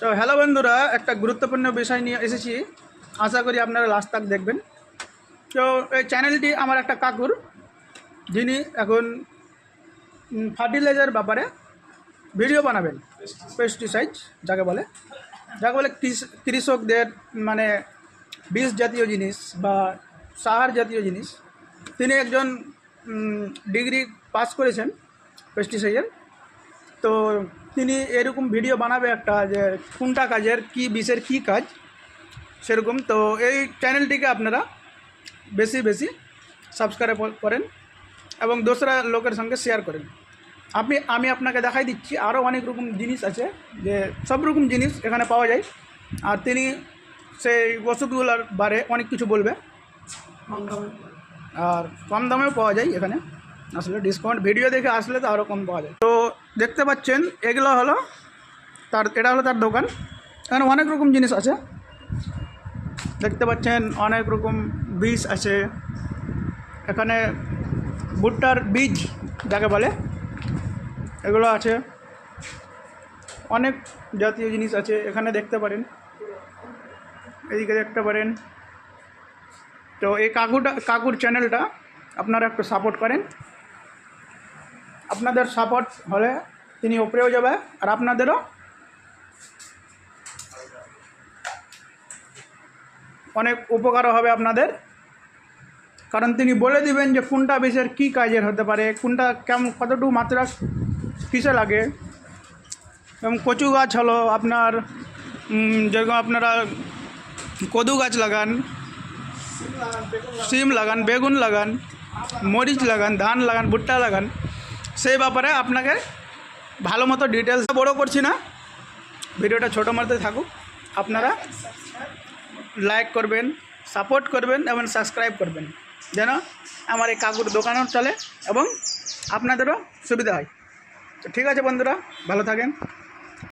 তো হ্যালো বন্ধুরা, একটা গুরুত্বপূর্ণ বিষয় নিয়ে এসেছি। আশা করি আপনারা লাস্ট তক দেখবেন। তো এই চ্যানেলটি আমার একটা কাকুর, যিনি এখন ফার্টিলাইজার ব্যাপারে ভিডিও বানাবেন। পেস্টিসাইড যাকে বলে কৃষকদের মানে বীজ জাতীয় জিনিস বা সার জাতীয় জিনিস। তিনি একজন ডিগ্রি পাস করেছেন পেস্টিসাইডের। তো তিনি এরকম ভিডিও বানাবে একটা, যে কোনটা কাজের কী বিষের কী কাজ সেরকম। তো এই চ্যানেলটিকে আপনারা বেশি বেশি সাবস্ক্রাইব করেন এবং দোসরা লোকের সঙ্গে শেয়ার করেন। আমি আপনাকে দেখাই দিচ্ছি, আরও অনেক রকম জিনিস আছে, যে সব রকম জিনিস এখানে পাওয়া যায়। আর তিনি সেই ওষুধগুলোর বারে অনেক কিছু বলবে, আর কম দামেও পাওয়া যায় এখানে। আসলে ডিসকাউন্ট ভিডিও দেখে আসলে তো আরও কম পাওয়া যায়। তো দেখতে পাচ্ছেন এগুলো হলো এটা হলো তার দোকান। এখানে অনেক রকম জিনিস আছে, দেখতে পাচ্ছেন অনেক রকম বীজ আছে। এখানে ভুট্টার বীজ যাকে বলে এগুলো আছে, অনেক জাতীয় জিনিস আছে এখানে দেখতে পারেন, এদিকে দেখতে পারেন। তো এই কাকুর চ্যানেলটা আপনারা একটু সাপোর্ট করেন। আপনাদের সাপোর্ট হলে তিনি ওপরেও যাবে, আর আপনাদেরও অনেক উপকারও হবে আপনাদের, কারণ তিনি বলে দিবেন যে কোনটা বিষের কী কাজের হতে পারে, কোনটা কেমন কতটুকু মাত্রা কিসে লাগে। এবং কচু গাছ হলো আপনার, যেরকম আপনারা কদু গাছ লাগান, সিম লাগান, বেগুন লাগান, মরিচ লাগান, ধান লাগান, ভুট্টা লাগান, সেই ব্যাপারে আপনাকে ভালো মতো ডিটেলস। বড় করছি না, ভিডিওটা ছোটো মধ্যে থাকুক। আপনারা লাইক করবেন, সাপোর্ট করবেন এবং সাবস্ক্রাইব করবেন, যেন আমার এই কাকুর দোকানও চলে এবং আপনাদেরও সুবিধা হয়। তো ঠিক আছে বন্ধুরা, ভালো থাকেন।